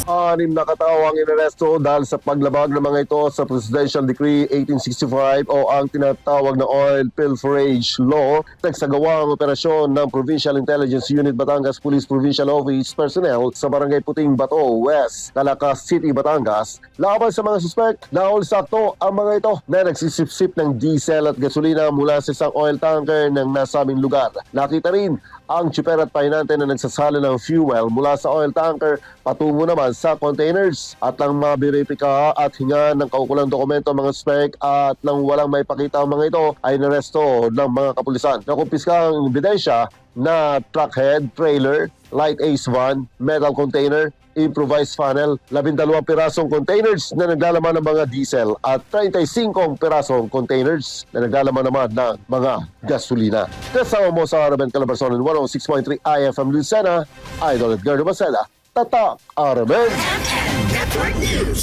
Anim na katao ang inaresto dahil sa paglabag ng mga ito sa Presidential Decree 1865 o ang tinatawag na Oil Pilferage Law. Nagsagawa ang operasyon ng Provincial Intelligence Unit Batangas Police Provincial Office personnel sa Barangay Puting Bato, West, Calacas City, Batangas. Laban sa mga suspect, naulsakto ang mga ito na nagsisipsip ng diesel at gasolina mula sa isang oil tanker ng nasabing lugar. Nakita rin ang tsuper at pahinante na nagsasalo ng fuel mula sa oil tanker patungo naman sa containers. At nang mabiripika at hinga ng kaukulang dokumento ang mga suspect at nang walang may pakita ang mga ito ay naresto ng mga kapulisan. Nakumpiska ang ebidensya na truck head, trailer, light ace van, metal container, improvised funnel, 12 pirasong containers na naglalaman ng mga diesel at 35 pirasong containers na naglalaman naman ng mga gasolina. Kasama mo sa Araben Calabarzon 106.3 IFM Lucena, Idol Edgardo Maceda, Tatak Araben. Network News.